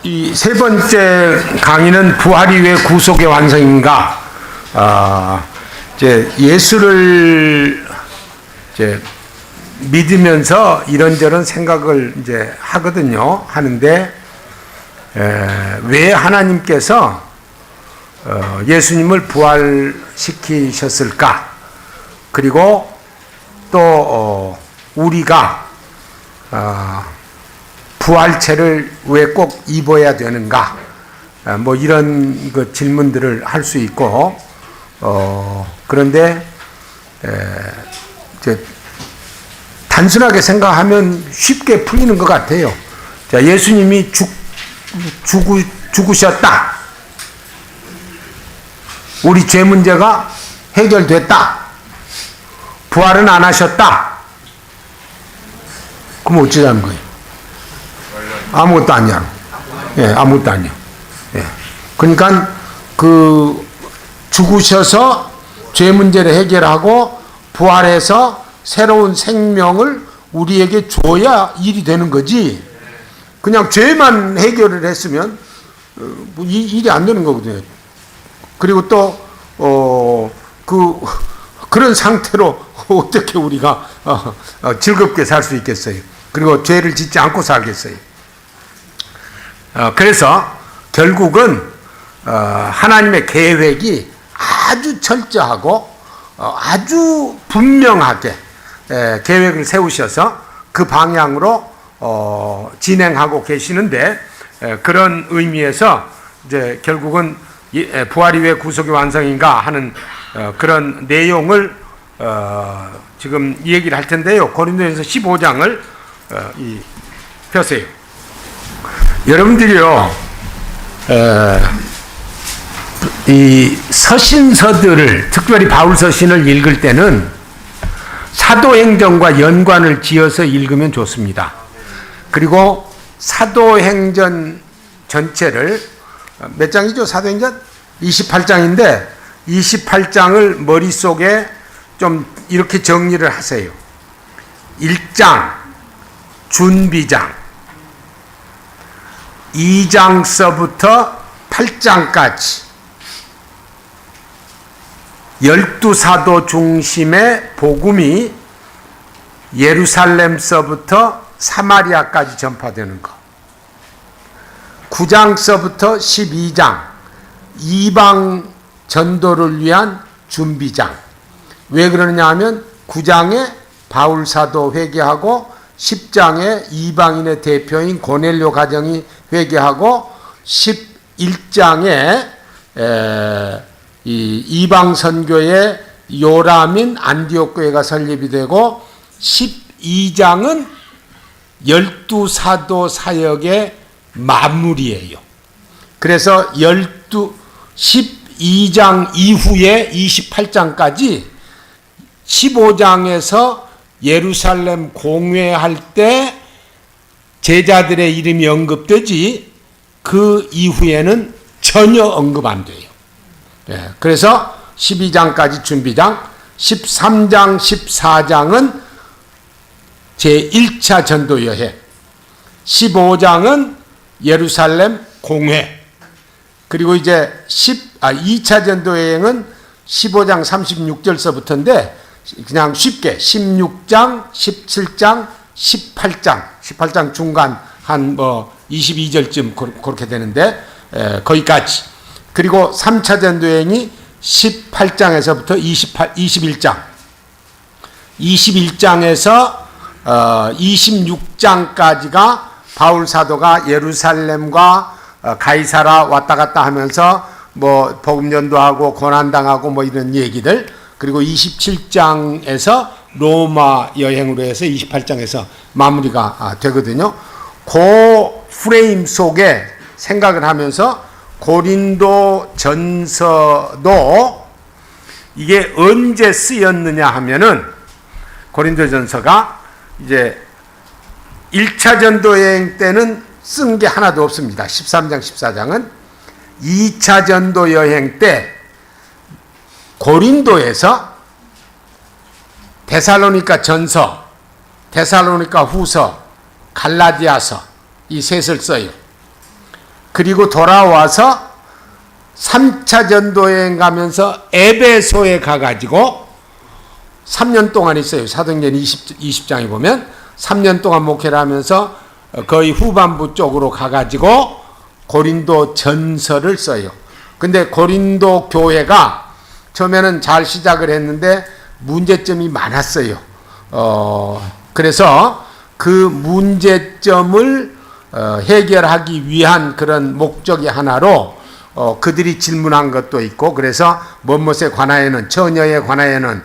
이 세 번째 강의는 부활이 왜 구속의 완성인가? 이제 예수를 이제 믿으면서 이런저런 생각을 이제 하거든요. 하는데 왜 하나님께서 예수님을 부활시키셨을까? 그리고 또 우리가 부활체를 왜 꼭 입어야 되는가? 뭐 이런 질문들을 할 수 있고, 그런데 이제 단순하게 생각하면 쉽게 풀리는 것 같아요. 자, 예수님이 죽으셨다. 우리 죄 문제가 해결됐다. 부활은 안 하셨다. 그럼 어쩌자는 거예요? 아무것도 아니야. 예, 아무것도 아니야. 예. 그러니까 죽으셔서 죄 문제를 해결하고 부활해서 새로운 생명을 우리에게 줘야 일이 되는 거지. 그냥 죄만 해결을 했으면 일이 안 되는 거거든요. 그리고 또 그런 상태로 어떻게 우리가 즐겁게 살 수 있겠어요? 그리고 죄를 짓지 않고 살겠어요? 그래서 결국은 하나님의 계획이 아주 철저하고 아주 분명하게 계획을 세우셔서 그 방향으로 진행하고 계시는데, 그런 의미에서 이제 결국은 부활이 왜 구속의 완성인가 하는 그런 내용을 지금 이 얘기를 할 텐데요. 고린도전서 15장을 펴세요. 여러분들이요, 이 서신서들을, 특별히 바울 서신을 읽을 때는 사도행전과 연관을 지어서 읽으면 좋습니다. 그리고 사도행전 전체를 몇 장이죠? 사도행전? 28장인데 28장을 머릿속에 좀 이렇게 정리를 하세요. 1장 준비장, 2장서부터 8장까지 12사도 중심의 복음이 예루살렘서부터 사마리아까지 전파되는 것. 9장서부터 12장 이방 전도를 위한 준비장. 왜 그러느냐 하면 9장에 바울 사도 회개하고 10장에 이방인의 대표인 고넬료 가정이 회개하고 11장에 이방 선교의 요람인 안디옥 교회가 설립이 되고 12장은 12사도 사역의 마무리예요. 그래서 12장 이후에 28장까지 15장에서 예루살렘 공회할 때 제자들의 이름이 언급되지 그 이후에는 전혀 언급 안 돼요. 예, 그래서 12장까지 준비장, 13장, 14장은 제1차 전도 여행, 15장은 예루살렘 공회, 그리고 이제 2차 전도 여행은 15장 36절서부터인데 그냥 쉽게 16장, 17장, 18장 중간 한 22절쯤 그렇게 되는데 거기까지. 그리고 3차 전도 여행이 18장에서부터 21장. 21장에서 26장까지가 바울 사도가 예루살렘과 가이사라 왔다 갔다 하면서 뭐 복음 전도하고 고난당하고 뭐 이런 얘기들. 그리고 27장에서 로마 여행으로 해서 28장에서 마무리가 되거든요. 그 프레임 속에 생각을 하면서 고린도 전서도 이게 언제 쓰였느냐 하면은 고린도 전서가 이제 1차 전도 여행 때는 쓴 게 하나도 없습니다. 13장, 14장은 2차 전도 여행 때 고린도에서 데살로니가 전서, 데살로니가 후서, 갈라디아서 이 셋을 써요. 그리고 돌아와서 3차 전도여행 가면서 에베소에 가가지고 3년 동안 있어요. 사도행전 20장에 보면 3년 동안 목회를 하면서 거의 후반부 쪽으로 가가지고 고린도 전서를 써요. 근데 고린도 교회가 처음에는 잘 시작을 했는데 문제점이 많았어요. 그래서 그 문제점을 해결하기 위한 그런 목적의 하나로 그들이 질문한 것도 있고, 그래서 무엇에 관하여는, 처녀에 관하여는,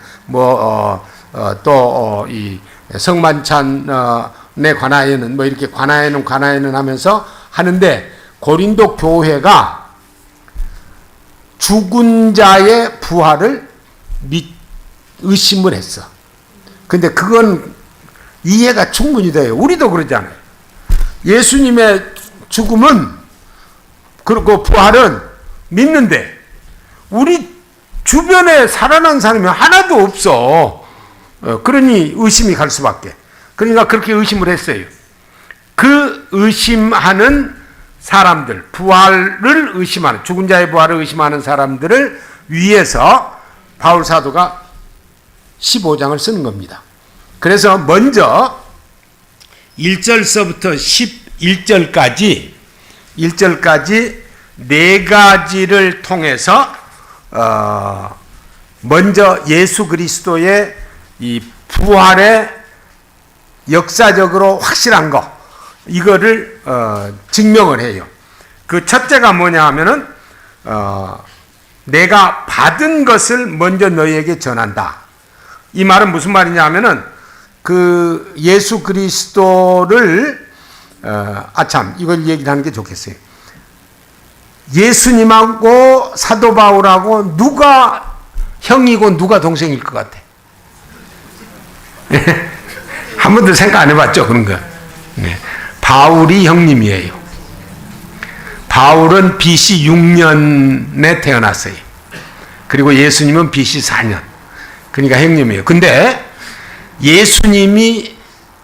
또 이 성만찬에 관하여는, 이렇게 관하여는 하면서 하는데, 고린도 교회가 죽은 자의 부활을 의심을 했어. 근데 그건 이해가 충분히 돼요. 우리도 그러잖아요. 예수님의 죽음은, 그리고 부활은 믿는데 우리 주변에 살아난 사람이 하나도 없어. 그러니 의심이 갈 수밖에. 그러니까 그렇게 의심을 했어요. 그 의심하는 사람들, 부활을 의심하는, 죽은 자의 부활을 의심하는 사람들을 위해서 바울 사도가 15장을 쓰는 겁니다. 그래서 먼저 1절서부터 11절까지 네 가지를 통해서 먼저 예수 그리스도의 이 부활의 역사적으로 확실한 거, 이거를 증명을 해요. 그 첫째가 뭐냐 하면은 내가 받은 것을 먼저 너희에게 전한다. 이 말은 무슨 말이냐 하면은 그 예수 그리스도를 이걸 얘기를 하는 게 좋겠어요. 예수님하고 사도 바울하고 누가 형이고 누가 동생일 것 같아? 한 번도 생각 안 해봤죠? 그런 거. 바울이 형님이에요. 바울은 BC 6년에 태어났어요. 그리고 예수님은 BC 4년. 그러니까 형님이에요. 근데 예수님이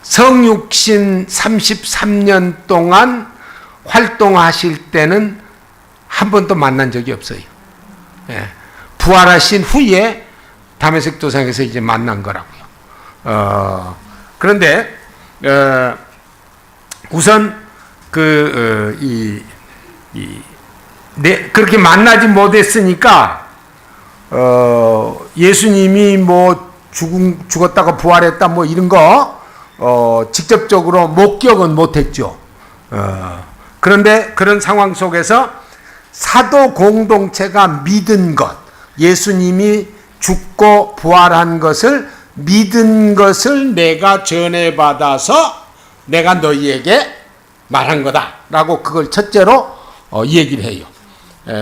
성육신 33년 동안 활동하실 때는 한 번도 만난 적이 없어요. 부활하신 후에 다메섹 도상에서 이제 만난 거라고요. 그런데 우선 그렇게 만나지 못했으니까 예수님이 죽었다가 부활했다 이런 거 직접적으로 목격은 못했죠. 그런데 그런 상황 속에서 사도 공동체가 믿은 것, 예수님이 죽고 부활한 것을 믿은 것을 내가 전해받아서 내가 너희에게 말한 거다라고 그걸 첫째로 얘기를 해요.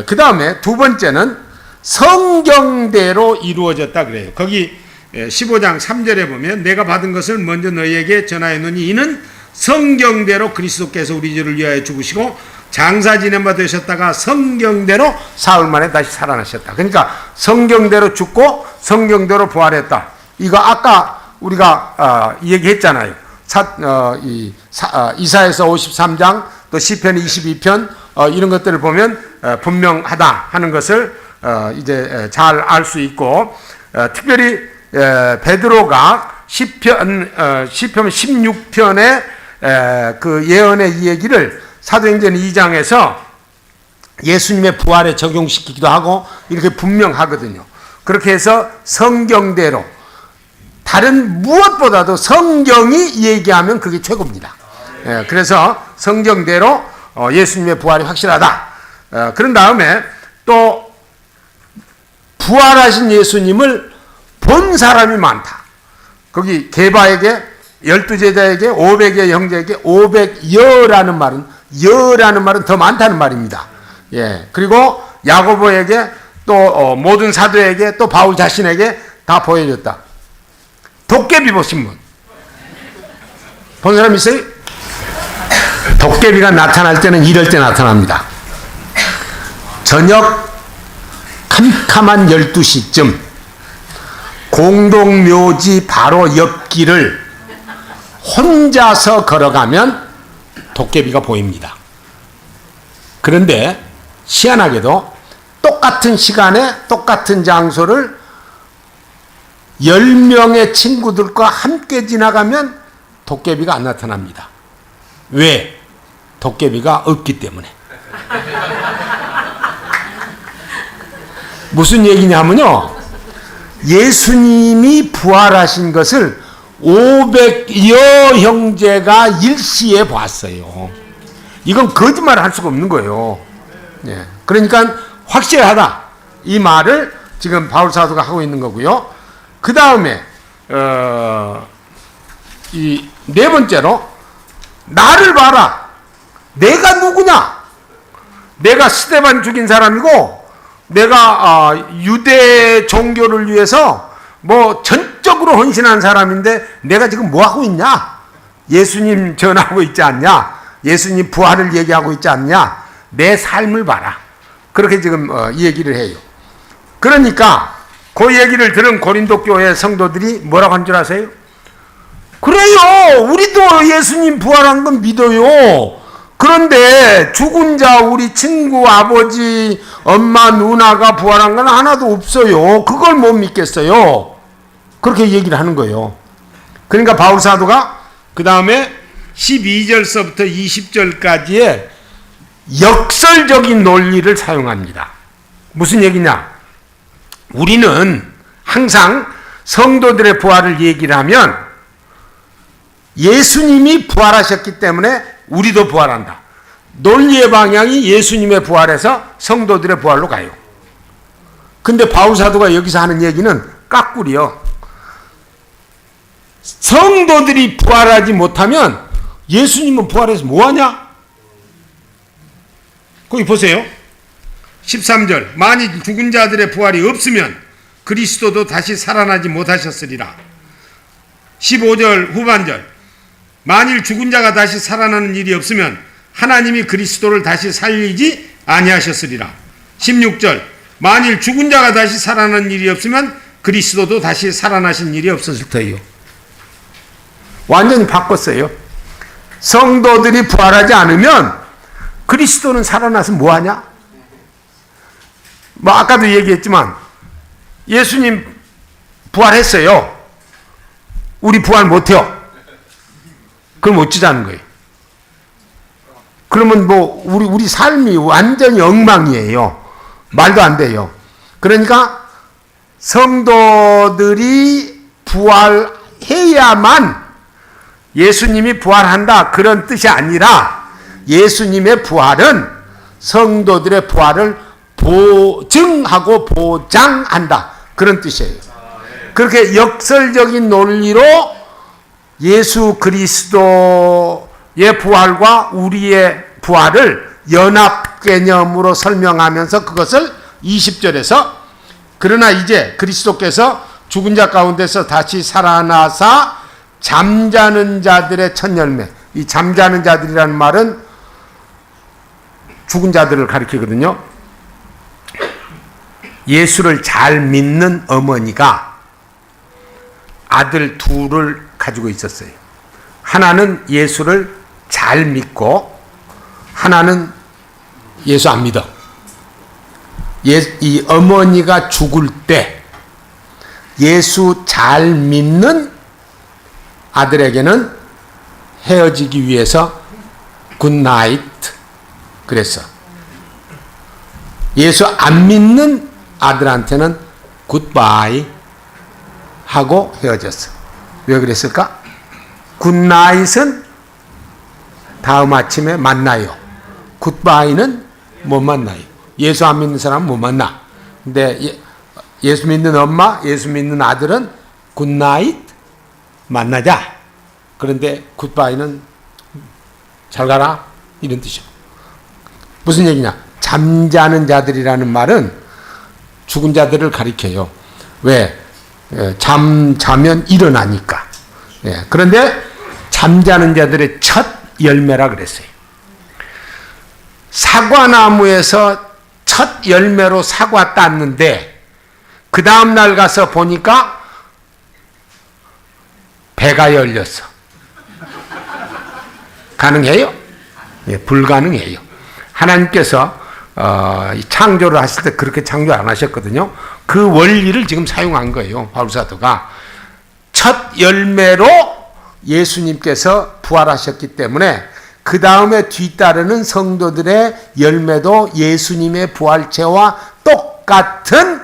그 다음에 두 번째는 성경대로 이루어졌다 그래요. 거기 15장 3절에 보면 내가 받은 것을 먼저 너희에게 전하였노니 이는 성경대로 그리스도께서 우리 죄를 위하여 죽으시고 장사 지낸 바 되셨다가 성경대로 사흘 만에 다시 살아나셨다. 그러니까 성경대로 죽고 성경대로 부활했다. 이거 아까 우리가 얘기했잖아요. 이사야서 53장 또 시편 22편 이런 것들을 보면 분명하다 하는 것을 이제 잘 알 수 있고, 특별히 베드로가 시편 16편의 그 예언의 이 얘기를 사도행전 2장에서 예수님의 부활에 적용시키기도 하고 이렇게 분명하거든요. 그렇게 해서 성경대로, 다른 무엇보다도 성경이 얘기하면 그게 최고입니다. 그래서 성경대로 예수님의 부활이 확실하다. 그런 다음에 또 부활하신 예수님을 본 사람이 많다. 거기 게바에게 12제자에게 500의 형제에게 500여라는 말은 더 많다는 말입니다. 그리고 야고보에게 또 모든 사도에게 또 바울 자신에게 다 보여줬다. 도깨비 보신 분? 본 사람 있어요? 도깨비가 나타날 때는 이럴 때 나타납니다. 저녁 캄캄한 12시쯤 공동묘지 바로 옆길을 혼자서 걸어가면 도깨비가 보입니다. 그런데 희한하게도 똑같은 시간에 똑같은 장소를 10명의 친구들과 함께 지나가면 도깨비가 안 나타납니다. 왜? 도깨비가 없기 때문에. 무슨 얘기냐면요, 예수님이 부활하신 것을 500여 형제가 일시에 봤어요. 이건 거짓말을 할 수가 없는 거예요. 예. 그러니까 확실하다, 이 말을 지금 바울 사도가 하고 있는 거고요. 그 다음에 이 네 번째로, 나를 봐라, 내가 누구냐? 내가 스데반 죽인 사람이고, 내가 유대 종교를 위해서 뭐 전적으로 헌신한 사람인데 내가 지금 뭐 하고 있냐? 예수님 전하고 있지 않냐? 예수님 부활을 얘기하고 있지 않냐? 내 삶을 봐라. 그렇게 지금 이 얘기를 해요. 그러니까 그 얘기를 들은 고린도 교회 성도들이 뭐라고 한 줄 아세요? 그래요, 우리도 예수님 부활한 건 믿어요. 그런데 죽은 자, 우리 친구, 아버지, 엄마, 누나가 부활한 건 하나도 없어요. 그걸 못 믿겠어요. 그렇게 얘기를 하는 거예요. 그러니까 바울 사도가 그 다음에 12절서부터 20절까지의 역설적인 논리를 사용합니다. 무슨 얘기냐? 우리는 항상 성도들의 부활을 얘기를 하면 예수님이 부활하셨기 때문에 우리도 부활한다. 논리의 방향이 예수님의 부활에서 성도들의 부활로 가요. 근데 바울 사도가 여기서 하는 얘기는 까꿀이요. 성도들이 부활하지 못하면 예수님은 부활해서 뭐하냐? 거기 보세요. 13절, 만일 죽은 자들의 부활이 없으면 그리스도도 다시 살아나지 못하셨으리라. 15절 후반절, 만일 죽은 자가 다시 살아나는 일이 없으면 하나님이 그리스도를 다시 살리지 아니하셨으리라. 16절, 만일 죽은 자가 다시 살아나는 일이 없으면 그리스도도 다시 살아나신 일이 없었을 터이요. 완전히 바꿨어요. 성도들이 부활하지 않으면 그리스도는 살아나서 뭐하냐? 뭐 아까도 얘기했지만 예수님 부활했어요. 우리 부활 못해요. 그럼 어찌자는 거예요? 그러면 뭐 우리 삶이 완전히 엉망이에요. 말도 안 돼요. 그러니까 성도들이 부활해야만 예수님이 부활한다, 그런 뜻이 아니라 예수님의 부활은 성도들의 부활을 보증하고 보장한다, 그런 뜻이에요. 그렇게 역설적인 논리로 예수 그리스도의 부활과 우리의 부활을 연합 개념으로 설명하면서 그것을 20절에서, 그러나 이제 그리스도께서 죽은 자 가운데서 다시 살아나사 잠자는 자들의 첫 열매, 이 잠자는 자들이라는 말은 죽은 자들을 가리키거든요. 예수를 잘 믿는 어머니가 아들 둘을 가지고 있었어요. 하나는 예수를 잘 믿고 하나는 예수 안 믿어. 이 어머니가 죽을 때 예수 잘 믿는 아들에게는 헤어지기 위해서 굿나잇 그랬어. 예수 안 믿는 아들한테는 굿바이 하고 헤어졌어. 왜 그랬을까? 굿나잇은 다음 아침에 만나요. 굿바이는 못 만나요. 예수 안 믿는 사람은 못 만나. 근데 예수 믿는 엄마, 예수 믿는 아들은 굿나잇 만나자. 그런데 굿바이는 잘 가라, 이런 뜻이야. 무슨 얘기냐? 잠자는 자들이라는 말은 죽은 자들을 가리켜요. 왜? 잠자면 일어나니까. 예. 그런데 잠자는 자들의 첫 열매라 그랬어요. 사과나무에서 첫 열매로 사과 땄는데 그 다음날 가서 보니까 배가 열렸어. 가능해요? 예, 불가능해요. 하나님께서 이 창조를 하실 때 그렇게 창조 안 하셨거든요. 그 원리를 지금 사용한 거예요. 바울사도가. 첫 열매로 예수님께서 부활하셨기 때문에 그 다음에 뒤따르는 성도들의 열매도 예수님의 부활체와 똑같은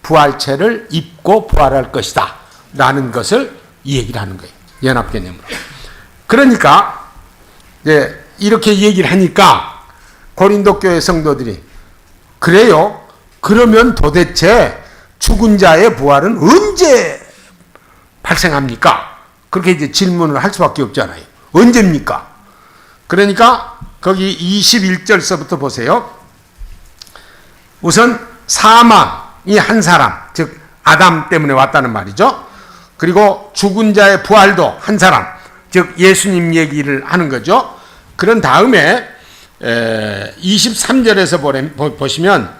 부활체를 입고 부활할 것이다 라는 것을 이 얘기를 하는 거예요. 연합개념으로. 그러니까 이렇게 얘기를 하니까 고린도 교회 성도들이 그래요? 그러면 도대체 죽은 자의 부활은 언제 발생합니까? 그렇게 이제 질문을 할 수밖에 없잖아요. 언제입니까? 그러니까 거기 21절서부터 보세요. 우선 사망이 한 사람, 즉 아담 때문에 왔다는 말이죠. 그리고 죽은 자의 부활도 한 사람, 즉 예수님 얘기를 하는 거죠. 그런 다음에 23절에서 보시면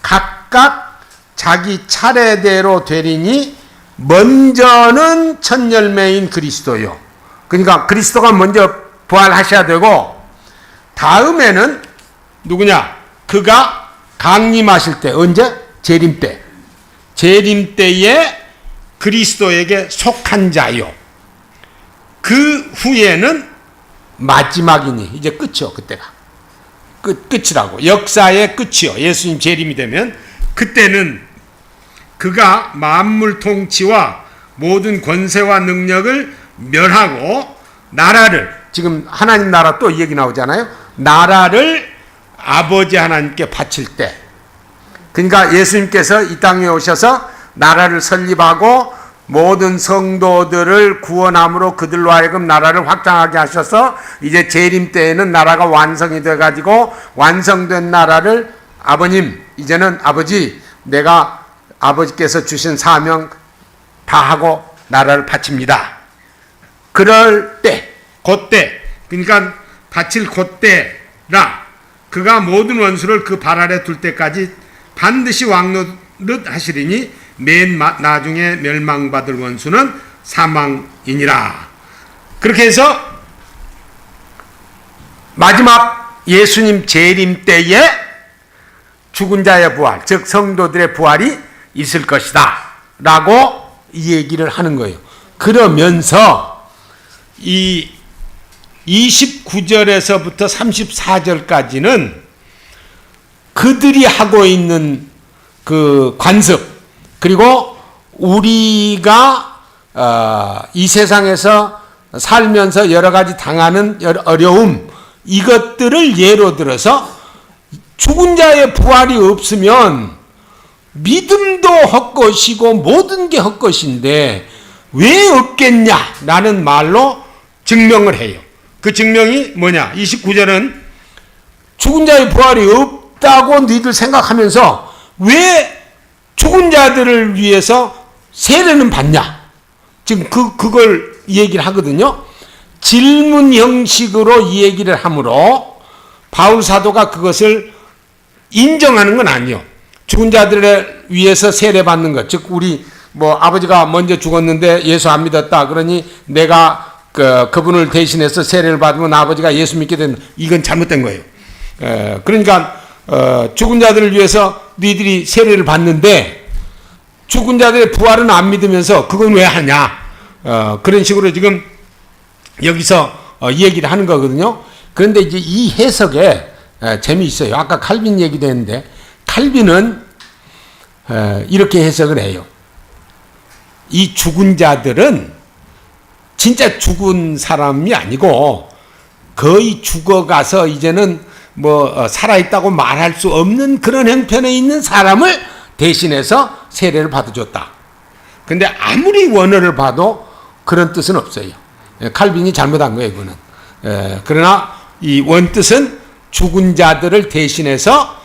각각 자기 차례대로 되리니 먼저는 첫 열매인 그리스도요. 그러니까 그리스도가 먼저 부활하셔야 되고 다음에는 누구냐? 그가 강림하실 때, 언제? 재림 때. 재림 때에 그리스도에게 속한 자요. 그 후에는 마지막이니 이제 끝이요. 그때가 끝이라고. 역사의 끝이요. 예수님 재림이 되면 그때는 그가 만물 통치와 모든 권세와 능력을 멸하고 나라를, 지금 하나님 나라 또 얘기 나오잖아요. 나라를 아버지 하나님께 바칠 때, 그러니까 예수님께서 이 땅에 오셔서 나라를 설립하고 모든 성도들을 구원함으로 그들로 하여금 나라를 확장하게 하셔서 이제 재림 때에는 나라가 완성이 돼가지고 완성된 나라를 아버님, 이제는 아버지, 내가 아버지께서 주신 사명 다 하고 나라를 바칩니다. 그럴 때, 그때, 그러니까 바칠 그때라 그가 모든 원수를 그 발 아래 둘 때까지 반드시 왕노릇 하시리니 맨 나중에 멸망받을 원수는 사망이니라. 그렇게 해서 마지막 예수님 재림 때에 죽은 자의 부활, 즉 성도들의 부활이 있을 것이다 라고 이 얘기를 하는 거예요. 그러면서 이 29절에서부터 34절까지는 그들이 하고 있는 그 관습, 그리고 우리가 이 세상에서 살면서 여러 가지 당하는 어려움, 이것들을 예로 들어서 죽은 자의 부활이 없으면 믿음도 헛것이고 모든 게 헛것인데 왜 없겠냐라는 말로 증명을 해요. 그 증명이 뭐냐? 29절은 죽은 자의 부활이 없다고 너희들 생각하면서 왜 죽은 자들을 위해서 세례는 받냐? 지금 그걸 얘기를 하거든요. 질문 형식으로 이 얘기를 하므로 바울 사도가 그것을 인정하는 건 아니요. 죽은 자들을 위해서 세례 받는 것, 즉 우리 뭐 아버지가 먼저 죽었는데 예수 안 믿었다. 그러니 내가 그분을 대신해서 세례를 받으면 아버지가 예수 믿게 된다. 이건 잘못된 거예요. 그러니까 죽은 자들을 위해서 너희들이 세례를 받는데 죽은 자들의 부활은 안 믿으면서 그건 왜 하냐? 그런 식으로 지금 여기서 얘기를 하는 거거든요. 그런데 이제 이 해석에 재미있어요. 아까 칼빈 얘기도 했는데 칼빈은 이렇게 해석을 해요. 이 죽은 자들은 진짜 죽은 사람이 아니고 거의 죽어가서 이제는 뭐 살아있다고 말할 수 없는 그런 형편에 있는 사람을 대신해서 세례를 받아줬다. 근데 아무리 원어를 봐도 그런 뜻은 없어요. 칼빈이 잘못한 거예요, 이거는. 그러나 이 원뜻은 죽은 자들을 대신해서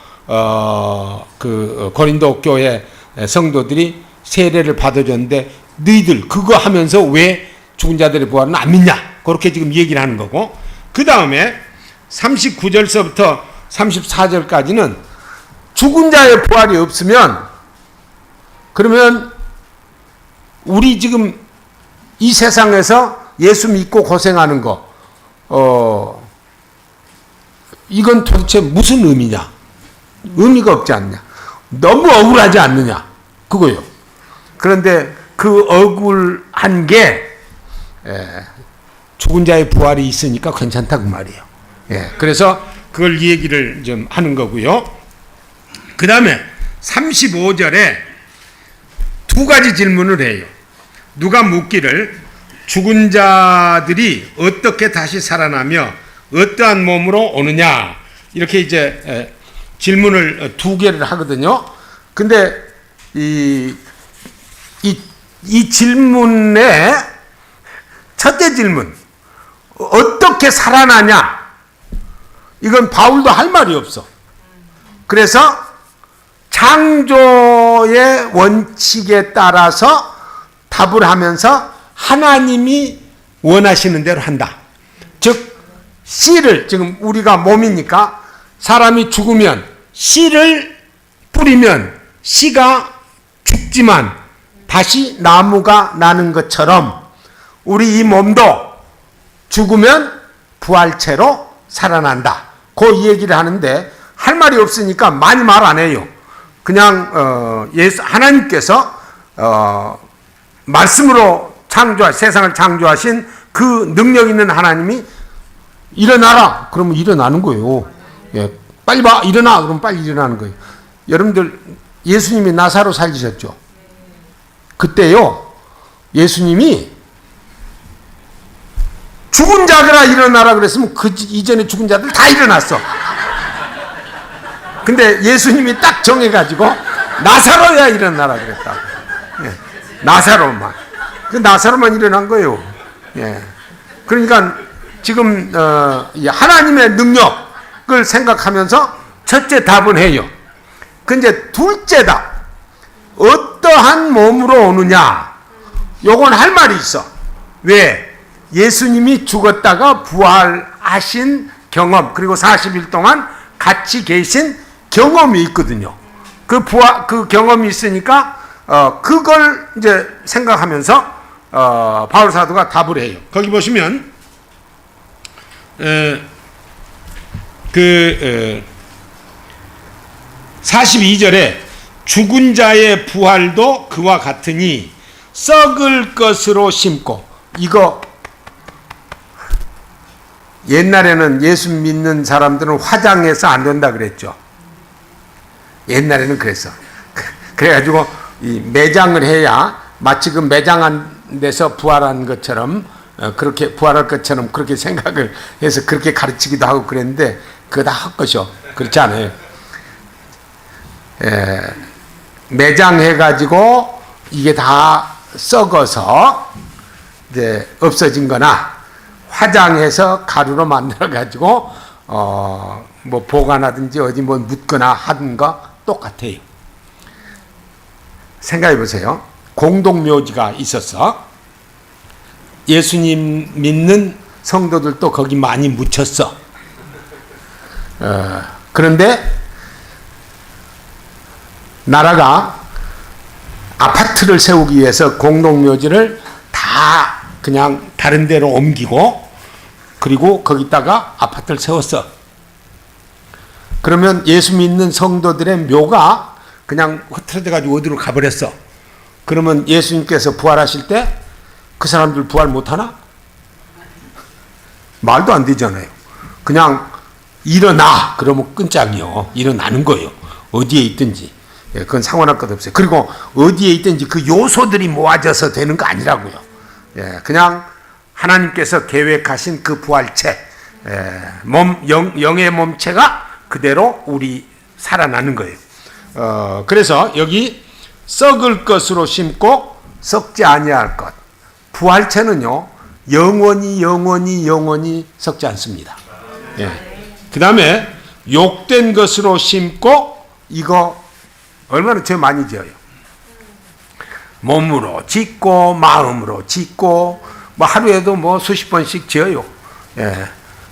그 고린도 교회 성도들이 세례를 받아줬는데 너희들 그거 하면서 왜 죽은 자들의 부활은 안 믿냐? 그렇게 지금 얘기를 하는 거고, 그 다음에 39절서부터 34절까지는 죽은 자의 부활이 없으면 그러면 우리 지금 이 세상에서 예수 믿고 고생하는 거 이건 도대체 무슨 의미냐? 의미가 없지 않냐? 너무 억울하지 않느냐? 그거요. 그런데 그 억울한 게 죽은 자의 부활이 있으니까 괜찮다 그 말이에요. 그래서 그걸 이 얘기를 좀 하는 거고요. 그 다음에 35절에 두 가지 질문을 해요. 누가 묻기를 죽은 자들이 어떻게 다시 살아나며 어떠한 몸으로 오느냐, 이렇게 이제 질문을 두 개를 하거든요. 근데 이 질문의 첫째 질문, 어떻게 살아나냐, 이건 바울도 할 말이 없어. 그래서 창조의 원칙에 따라서 답을 하면서 하나님이 원하시는 대로 한다. 즉 씨를, 지금 우리가 몸이니까 사람이 죽으면 씨를 뿌리면 씨가 죽지만 다시 나무가 나는 것처럼 우리 이 몸도 죽으면 부활체로 살아난다. 그 얘기를 하는데 할 말이 없으니까 많이 말 안 해요. 그냥 하나님께서 말씀으로 세상을 창조하신 그 능력 있는 하나님이 일어나라 그러면 일어나는 거예요. 빨리 봐, 일어나 그러면 빨리 일어나는 거예요. 여러분들 예수님이 나사로 살리셨죠. 그때요 예수님이 죽은 자들아 일어나라 그랬으면 그 이전에 죽은 자들 다 일어났어. 근데 예수님이 딱 정해가지고 나사로야 일어나라 그랬다고. 나사로만. 그 나사로만 일어난 거예요. 그러니까 지금 하나님의 능력을 생각하면서 첫째 답은 해요. 근데 둘째다. 어떠한 몸으로 오느냐? 요건 할 말이 있어. 왜? 예수님이 죽었다가 부활하신 경험, 그리고 40일 동안 같이 계신 경험이 있거든요. 그 경험이 있으니까 그걸 이제 생각하면서 바울 사도가 답을 해요. 거기 보시면 42절에 죽은 자의 부활도 그와 같으니 썩을 것으로 심고, 이거 옛날에는 예수 믿는 사람들은 화장해서 안 된다 그랬죠. 옛날에는 그랬어. 그래가지고 이 매장을 해야 마치 그 매장한 데서 부활한 것처럼 그렇게 부활할 것처럼 그렇게 생각을 해서 그렇게 가르치기도 하고 그랬는데 그거 다 헛것이요. 그렇지 않아요. 매장해가지고 이게 다 썩어서 이제 없어진 거나 화장해서 가루로 만들어가지고 뭐 보관하든지 어디 뭐 묻거나 하는 거 똑같아요. 생각해 보세요. 공동묘지가 있었어. 예수님 믿는 성도들도 거기 많이 묻혔어. 그런데 나라가 아파트를 세우기 위해서 공동묘지를 다 그냥 다른 데로 옮기고 그리고 거기다가 아파트를 세웠어. 그러면 예수 믿는 성도들의 묘가 그냥 흐트러져 가지고 어디로 가버렸어. 그러면 예수님께서 부활하실 때 그 사람들 부활 못하나? 말도 안 되잖아요. 그냥 일어나 그러면 끈짝이요. 일어나는 거예요. 어디에 있든지. 그건 상관할 것 없어요. 그리고 어디에 있든지 그 요소들이 모아져서 되는 거 아니라고요. 그냥 하나님께서 계획하신 그 부활체, 영의 몸체가 그대로 우리 살아나는 거예요. 그래서 여기 썩을 것으로 심고 썩지 아니할 것. 부활체는요 영원히 썩지 않습니다. 그 다음에 욕된 것으로 심고, 이거 얼마나 죄 많이 지어요. 몸으로 짓고 마음으로 짓고 뭐 하루에도 뭐 수십 번씩 지어요.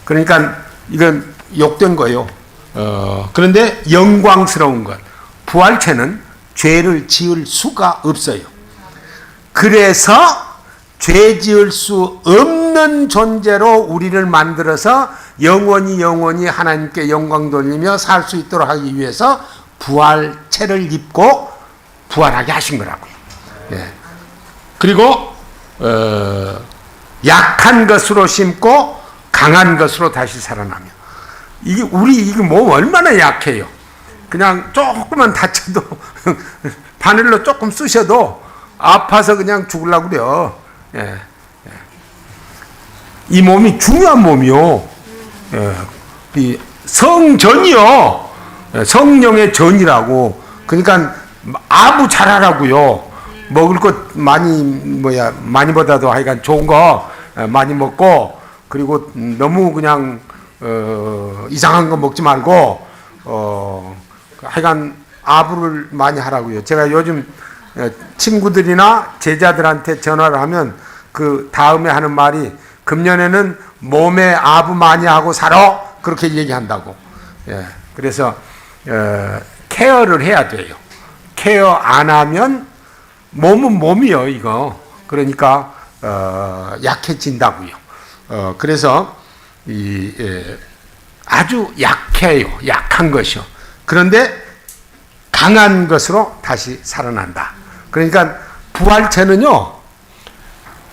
그러니까 이건 욕된 거예요. 그런데 영광스러운 것, 부활체는 죄를 지을 수가 없어요. 그래서 죄 지을 수 없는 존재로 우리를 만들어서 영원히 하나님께 영광 돌리며 살 수 있도록 하기 위해서 부활체를 입고 부활하게 하신 거라고요. 예. 그리고 약한 것으로 심고 강한 것으로 다시 살아나며, 이게 이게 몸 얼마나 약해요. 그냥 조금만 다쳐도 바늘로 조금 쑤셔도 아파서 그냥 죽으려고 그래요. 예. 이 몸이 중요한 몸이요. 이 성전이요. 성령의 전이라고. 그러니까 아부 잘하라고요. 먹을 것 많이보다도 하여간 좋은 거 많이 먹고, 그리고 너무 그냥 이상한 거 먹지 말고 하여간 아부를 많이 하라고요. 제가 요즘 친구들이나 제자들한테 전화를 하면 그 다음에 하는 말이, 금년에는 몸에 아부 많이 하고 살아, 그렇게 얘기한다고. 예, 그래서 케어를 해야 돼요. 케어 안 하면 몸은 몸이요, 이거. 그러니까 약해진다고요. 그래서 아주 약해요. 약한 것이요. 그런데 강한 것으로 다시 살아난다. 그러니까 부활체는요,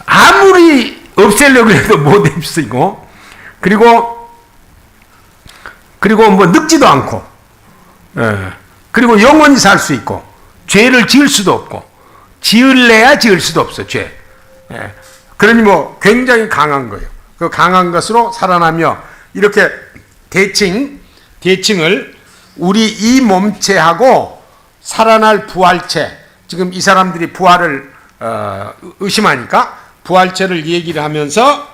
아무리 없애려고 해도 못 없이고, 그리고 뭐 늙지도 않고, 그리고 영원히 살 수 있고, 죄를 지을 수도 없고, 지을래야 지을 수도 없어, 죄. 그러니 뭐 굉장히 강한 거예요. 그 강한 것으로 살아나며, 이렇게 대칭을 우리 이 몸체하고 살아날 부활체, 지금 이 사람들이 부활을 의심하니까 부활체를 얘기를 하면서,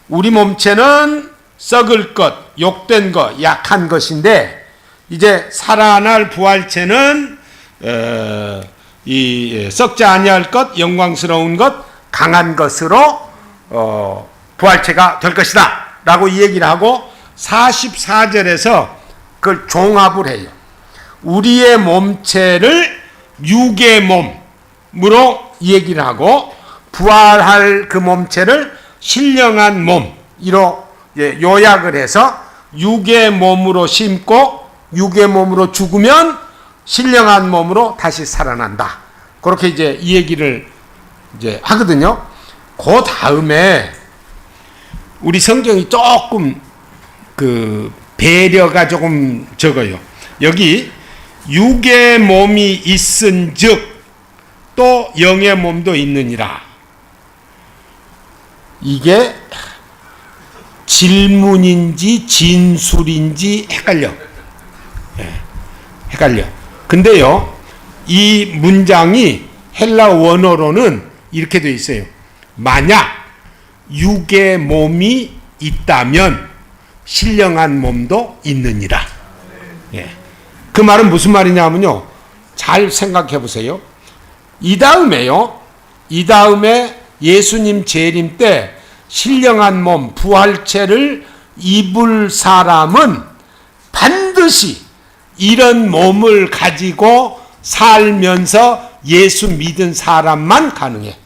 우리 몸체는 썩을 것, 욕된 것, 약한 것인데, 이제 살아날 부활체는 썩지 아니할 것, 영광스러운 것, 강한 것으로 부활체가 될 것이다 라고 얘기를 하고, 44절에서 그걸 종합을 해요. 우리의 몸체를 육의 몸으로 얘기를 하고, 부활할 그 몸체를 신령한 몸으로 요약을 해서, 육의 몸으로 심고 육의 몸으로 죽으면 신령한 몸으로 다시 살아난다. 그렇게 이제 이 얘기를 이제 하거든요. 그 다음에 우리 성경이 조금 그 배려가 조금 적어요. 여기 육의 몸이 있은즉 또 영의 몸도 있느니라. 이게 질문인지 진술인지 헷갈려. 헷갈려. 근데요, 이 문장이 헬라 원어로는 이렇게 되어 있어요. 만약 육의 몸이 있다면 신령한 몸도 있느니라. 그 말은 무슨 말이냐면요, 잘 생각해 보세요. 이 다음에 예수님 재림 때 신령한 몸, 부활체를 입을 사람은 반드시 이런 몸을 가지고 살면서 예수 믿은 사람만 가능해.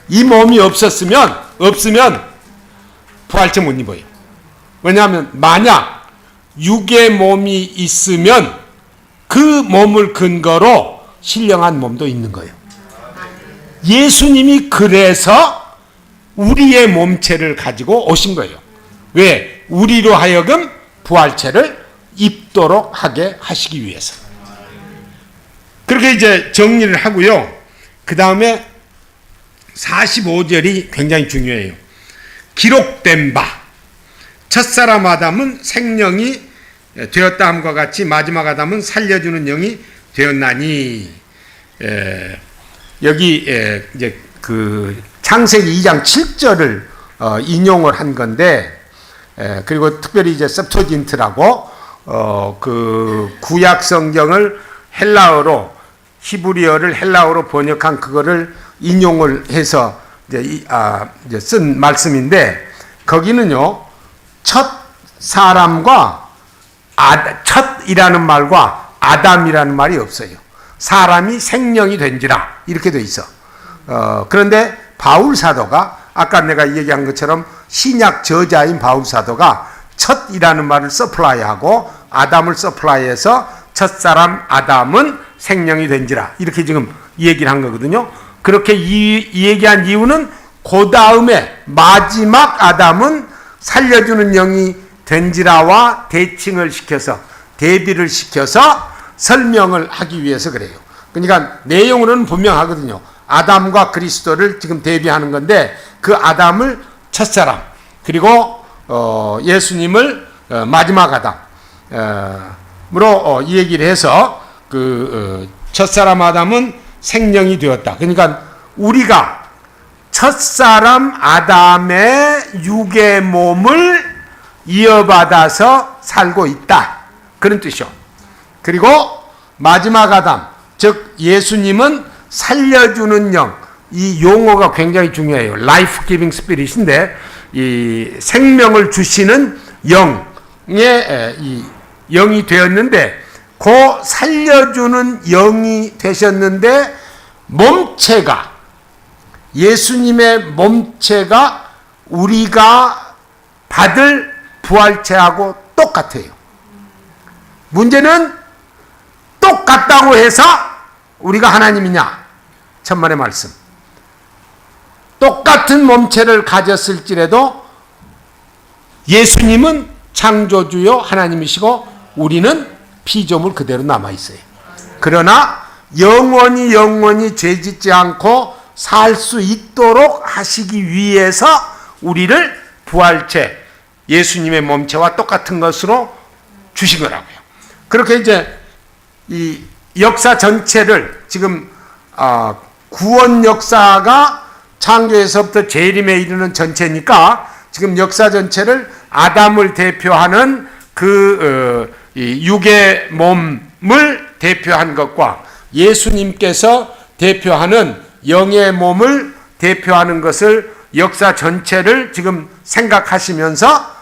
이 몸이 없으면 부활체 못 입어요. 왜냐하면 만약 육의 몸이 있으면 그 몸을 근거로 신령한 몸도 있는 거예요. 예수님이 그래서 우리의 몸체를 가지고 오신 거예요. 왜? 우리로 하여금 부활체를 입도록 하게 하시기 위해서. 그렇게 이제 정리를 하고요. 그 다음에 45절이 굉장히 중요해요. 기록된 바 첫사람 아담은 생명이 되었다 함과 같이 마지막 아담은 살려주는 영이 되었나니. 여기 이제 그 창세기 2장 7절을 인용을 한 건데, 그리고 특별히 이제 셉토진트라고 그 구약 성경을 헬라어로, 히브리어를 헬라어로 번역한 그거를 인용을 해서 이제 쓴 말씀인데, 거기는요, 첫 사람과 첫이라는 말과 아담이라는 말이 없어요. 사람이 생명이 된지라 이렇게 돼 있어. 그런데 바울 사도가 아까 내가 얘기한 것처럼 신약 저자인 바울 사도가 첫이라는 말을 서플라이하고 아담을 서플라이해서 첫사람 아담은 생명이 된지라 이렇게 지금 얘기를 한 거거든요. 그렇게 이 얘기한 이유는 그 다음에 마지막 아담은 살려주는 영이 된지라와 대칭을 시켜서 대비를 시켜서 설명을 하기 위해서 그래요. 그러니까 내용으로는 분명하거든요. 아담과 그리스도를 지금 대비하는 건데 그 아담을 첫사람 그리고 예수님을 마지막 아담으로 이 얘기를 해서 그 첫사람 아담은 생명이 되었다. 그러니까 우리가 첫사람 아담의 육의 몸을 이어받아서 살고 있다. 그런 뜻이요. 그리고 마지막 아담, 즉 예수님은 살려주는 영, 이 용어가 굉장히 중요해요. Life Giving Spirit인데 이 생명을 주시는 영의 이 영이 되었는데 그 살려주는 영이 되셨는데 몸체가 예수님의 몸체가 우리가 받을 부활체하고 똑같아요. 문제는 똑같다고 해서 우리가 하나님이냐? 천만의 말씀. 똑같은 몸체를 가졌을지라도 예수님은 창조주요 하나님이시고 우리는 피조물 그대로 남아있어요. 그러나 영원히 죄짓지 않고 살 수 있도록 하시기 위해서 우리를 부활체, 예수님의 몸체와 똑같은 것으로 주신 거라고요. 그렇게 이제 이 역사 전체를 지금 구원 역사가 창조에서부터 재림에 이르는 전체니까 지금 역사 전체를 아담을 대표하는 그 육의 몸을 대표한 것과 예수님께서 대표하는 영의 몸을 대표하는 것을 역사 전체를 지금 생각하시면서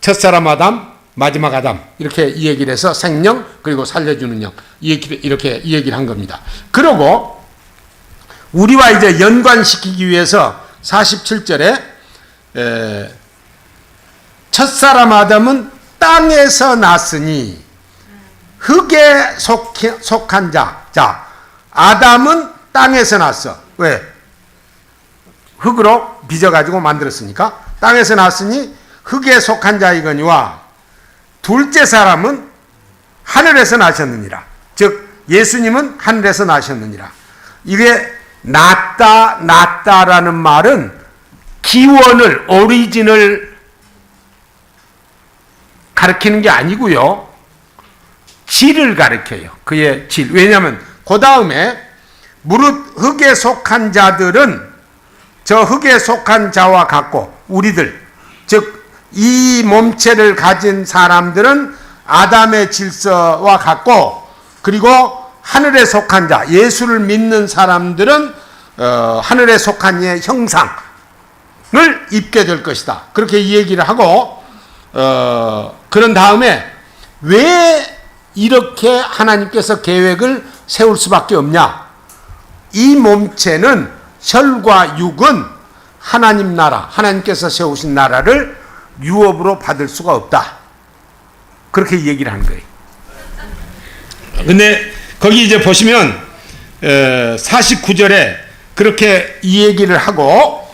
첫사람 아담, 마지막 아담 이렇게 이 얘기를 해서 생명 그리고 살려주는 영 이렇게 이 얘기를 한 겁니다. 그리고 우리와 이제 연관시키기 위해서 47절에 첫사람 아담은 땅에서 났으니 흙에 속한 자. 자, 아담은 땅에서 났어. 왜? 흙으로 빚어가지고 만들었으니까. 땅에서 났으니 흙에 속한 자이거니와 둘째 사람은 하늘에서 나셨느니라. 즉 예수님은 하늘에서 나셨느니라. 이게 낫다라는 말은 기원을 오리진을 가리키는 게 아니고요. 질을 가리켜요. 그의 질. 왜냐하면 그 다음에 무릇 흙에 속한 자들은 저 흙에 속한 자와 같고 우리들 즉 이 몸체를 가진 사람들은 아담의 질서와 같고 그리고 하늘에 속한 자 예수를 믿는 사람들은 하늘에 속한 이의 형상을 입게 될 것이다. 그렇게 이 얘기를 하고 그런 다음에 왜 이렇게 하나님께서 계획을 세울 수밖에 없냐? 이 몸체는 혈과 육은 하나님 나라, 하나님께서 세우신 나라를 유업으로 받을 수가 없다. 그렇게 얘기를 하는 거예요. 근데 거기 이제 보시면 49절에 그렇게 이 얘기를 하고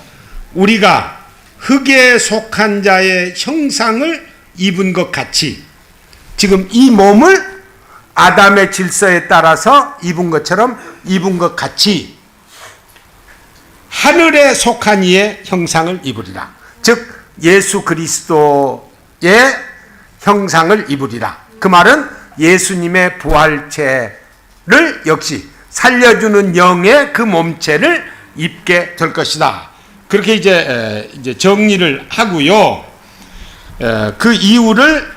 우리가 흙에 속한 자의 형상을 입은 것 같이 지금 이 몸을 아담의 질서에 따라서 입은 것처럼 입은 것 같이 하늘에 속한 이의 형상을 입으리라. 즉 예수 그리스도의 형상을 입으리라. 그 말은 예수님의 부활체를 역시 살려주는 영의 그 몸체를 입게 될 것이다. 그렇게 이제 정리를 하고요. 그 이유를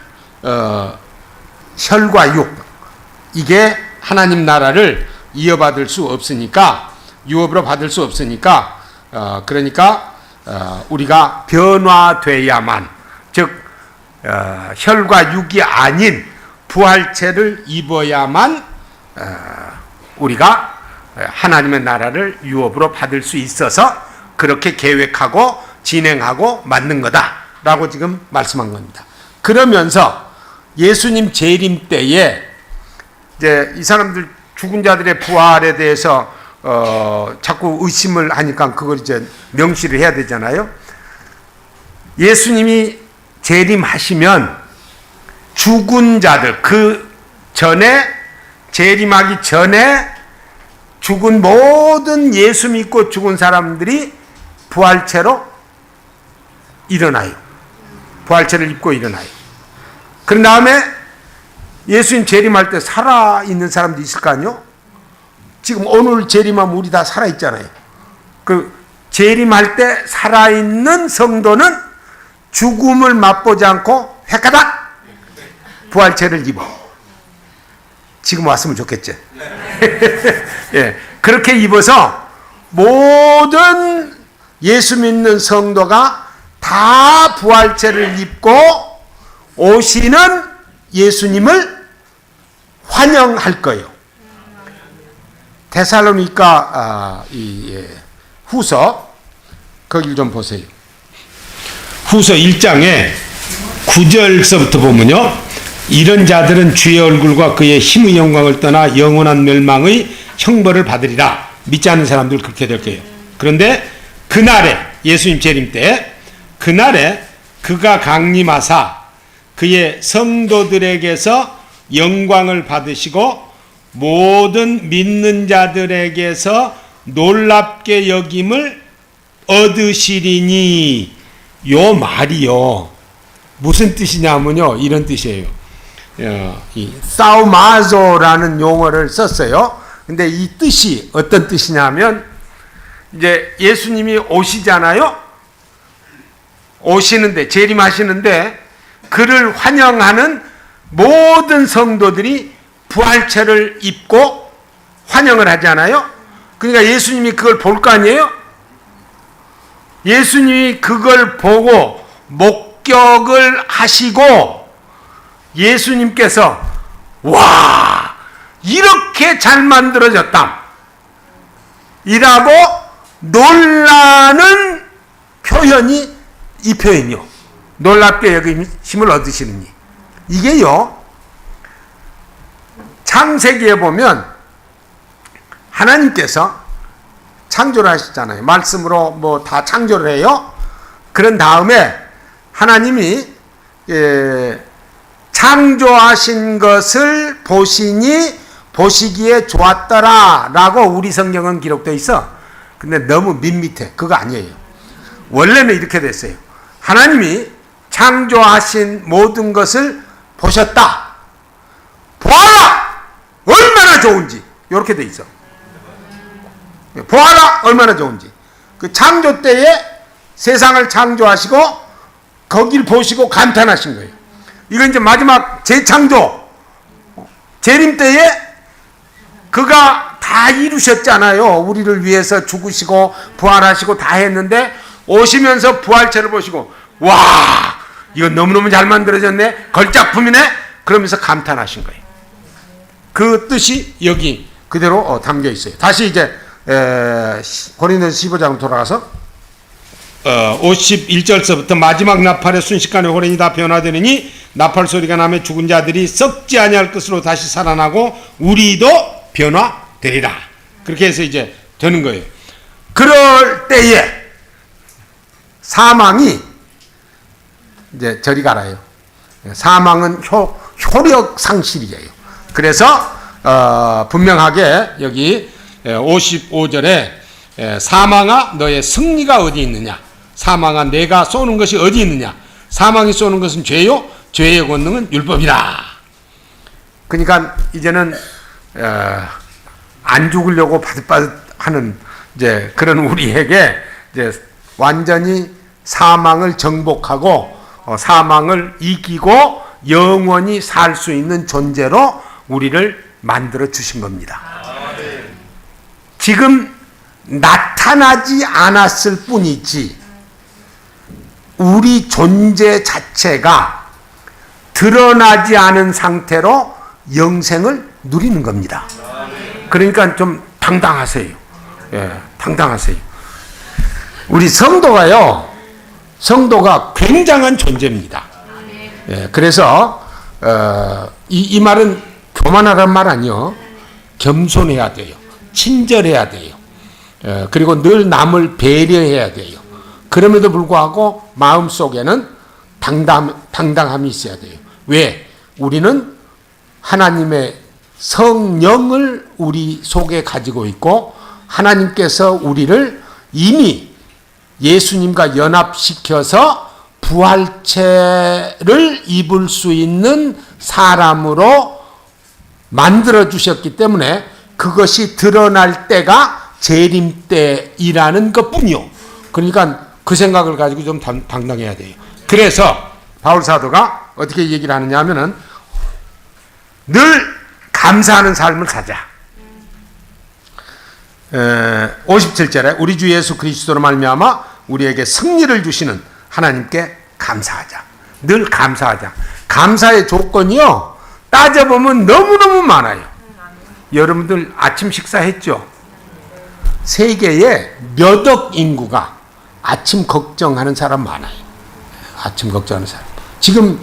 혈과 육 이게 하나님 나라를 이어받을 수 없으니까 유업으로 받을 수 없으니까 그러니까 우리가 변화돼야만 즉 혈과 육이 아닌 부활체를 입어야만 우리가 하나님의 나라를 유업으로 받을 수 있어서 그렇게 계획하고 진행하고 만든 거다라고 지금 말씀한 겁니다. 그러면서 예수님 재림 때에 이제 이 사람들 죽은 자들의 부활에 대해서 자꾸 의심을 하니까 그걸 이제 명시를 해야 되잖아요. 예수님이 재림하시면 죽은 자들, 그 전에 재림하기 전에 죽은 모든 예수 믿고 죽은 사람들이 부활체로 일어나요. 부활체를 입고 일어나요. 그런 다음에 예수님 재림할 때 살아있는 사람도 있을 거 아니요? 지금 오늘 재림하면 우리 다 살아있잖아요. 그 재림할 때 살아있는 성도는 죽음을 맛보지 않고 획가닥 부활체를 입어. 지금 왔으면 좋겠지. 예, 그렇게 입어서 모든 예수 믿는 성도가 다 부활체를 입고 오시는 예수님을 환영할 거예요. 데살로니가 후서 거길 좀 보세요. 후서 1장에 9절서부터 보면요, 이런 자들은 주의 얼굴과 그의 힘의 영광을 떠나 영원한 멸망의 형벌을 받으리라. 믿지 않는 사람들 그렇게 될 거예요. 그런데 그날에, 예수님 재림 때 그날에 그가 강림하사 그의 성도들에게서 영광을 받으시고 모든 믿는 자들에게서 놀랍게 여김을 얻으시리니, 요 말이요 무슨 뜻이냐면요, 이런 뜻이에요. 이 사우마조라는 용어를 썼어요. 근데 이 뜻이 어떤 뜻이냐면, 이제 예수님이 오시잖아요. 오시는데, 재림하시는데 그를 환영하는 모든 성도들이 부활체를 입고 환영을 하잖아요. 그러니까 예수님이 그걸 볼 거 아니에요? 예수님이 그걸 보고 목격을 하시고 예수님께서 와, 이렇게 잘 만들어졌다 이라고 놀라는 표현이 이 표현이요. 놀랍게 여김을 얻으시느니. 이게요, 창세기에 보면 하나님께서 창조를 하시잖아요. 말씀으로 뭐 다 창조를 해요. 그런 다음에 하나님이 창조하신 것을 보시니 보시기에 좋았더라 라고 우리 성경은 기록되어 있어. 근데 너무 밋밋해. 그거 아니에요. 원래는 이렇게 됐어요. 하나님이 창조하신 모든 것을 보셨다. 보아라! 얼마나 좋은지. 이렇게 돼 있어. 보아라! 얼마나 좋은지. 그 창조 때에 세상을 창조하시고 거길 보시고 감탄하신 거예요. 이건 이제 마지막 재창조, 재림 때에 그가 다 이루셨잖아요. 우리를 위해서 죽으시고 부활하시고 다 했는데 오시면서 부활체를 보시고 와, 이거 너무너무 잘 만들어졌네, 걸작품이네, 그러면서 감탄하신 거예요. 그 뜻이 여기 그대로 담겨 있어요. 다시 이제 고린도서 15장 돌아가서 51절서부터 마지막 나팔의 순식간에 호련이 다 변화되느니 나팔 소리가 나면 죽은 자들이 썩지 아니할 것으로 다시 살아나고 우리도 변화되리라. 그렇게 해서 이제 되는 거예요. 그럴 때에 사망이 이제 저리 가라요. 사망은 효력 상실이에요. 그래서 분명하게 여기 55절에 사망아 너의 승리가 어디 있느냐, 사망아 내가 쏘는 것이 어디 있느냐, 사망이 쏘는 것은 죄요 죄의 권능은 율법이라. 그러니까 이제는 안 죽으려고 바득바득 하는 이제 그런 우리에게 이제 완전히 사망을 정복하고 사망을 이기고 영원히 살 수 있는 존재로 우리를 만들어 주신 겁니다. 지금 나타나지 않았을 뿐이지 우리 존재 자체가 드러나지 않은 상태로 영생을 누리는 겁니다. 그러니까 좀 당당하세요. 예, 당당하세요. 우리 성도가 굉장한 존재입니다. 예, 그래서 이 말은 교만하란 말 아니요. 겸손해야 돼요. 친절해야 돼요. 그리고 늘 남을 배려해야 돼요. 그럼에도 불구하고 마음속에는 당당함이 있어야 돼요. 왜? 우리는 하나님의 성령을 우리 속에 가지고 있고 하나님께서 우리를 이미 예수님과 연합시켜서 부활체를 입을 수 있는 사람으로 만들어 주셨기 때문에 그것이 드러날 때가 재림 때이라는 것뿐이요. 그러니까 그 생각을 가지고 좀 당당해야 돼요. 그래서 바울 사도가 어떻게 얘기를 하느냐 하면은 늘 감사하는 삶을 사자. 57절에 우리 주 예수 그리스도로 말미암아 우리에게 승리를 주시는 하나님께 감사하자. 늘 감사하자. 감사의 조건이요. 따져보면 너무너무 많아요. 여러분들 아침 식사했죠? 세계에 몇 억 인구가 아침 걱정하는 사람 많아요. 아침 걱정하는 사람. 지금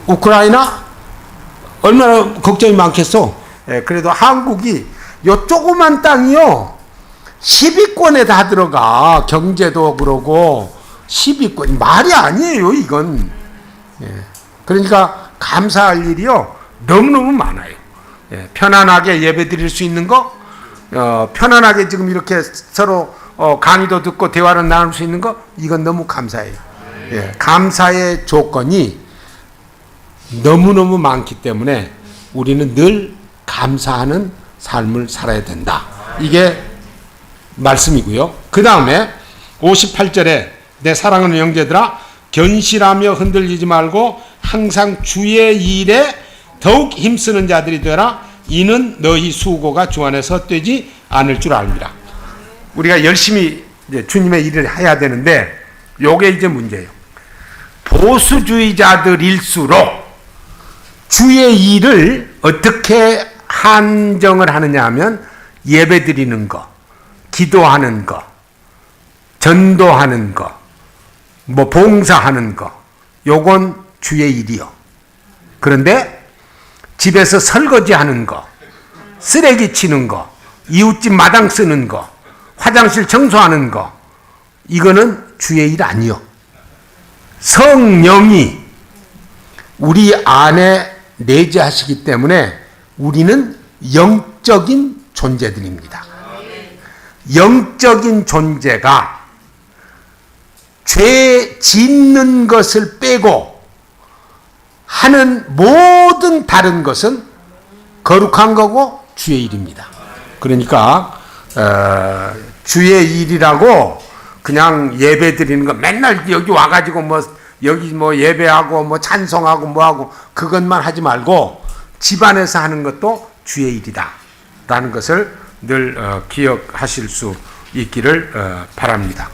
우크라이나 얼마나 걱정이 많겠어. 그래도 한국이 요 조그만 땅이요 10위권에 다 들어가. 경제도 그러고 10위권 말이 아니에요 이건. 그러니까 감사할 일이요 너무너무 많아요. 편안하게 예배 드릴 수 있는 거, 편안하게 지금 이렇게 서로 강의도 듣고 대화를 나눌 수 있는 거, 이건 너무 감사해요. 감사의 조건이 너무너무 많기 때문에 우리는 늘 감사하는 삶을 살아야 된다. 이게 말씀이고요. 그 다음에 58절에 내 사랑하는 형제들아 견실하며 흔들리지 말고 항상 주의 일에 더욱 힘쓰는 자들이 되라. 이는 너희 수고가 주 안에서 헛되지 않을 줄 압니다. 우리가 열심히 이제 주님의 일을 해야 되는데 요게 이제 문제예요. 보수주의자들일수록 주의 일을 어떻게 한정을 하느냐 하면 예배 드리는 거, 기도하는 거, 전도하는 거, 봉사하는 거, 요건 주의 일이요. 그런데 집에서 설거지 하는 거, 쓰레기 치는 거, 이웃집 마당 쓰는 거, 화장실 청소하는 거, 이거는 주의 일 아니요. 성령이 우리 안에 내재하시기 때문에 우리는 영적인 존재들입니다. 영적인 존재가 죄 짓는 것을 빼고 하는 모든 다른 것은 거룩한 거고 주의 일입니다. 그러니까 주의 일이라고 그냥 예배 드리는 거 맨날 여기 와가지고 여기 예배하고 찬송하고 뭐하고 그것만 하지 말고 집안에서 하는 것도 주의 일이다 라는 것을 늘 기억하실 수 있기를 바랍니다.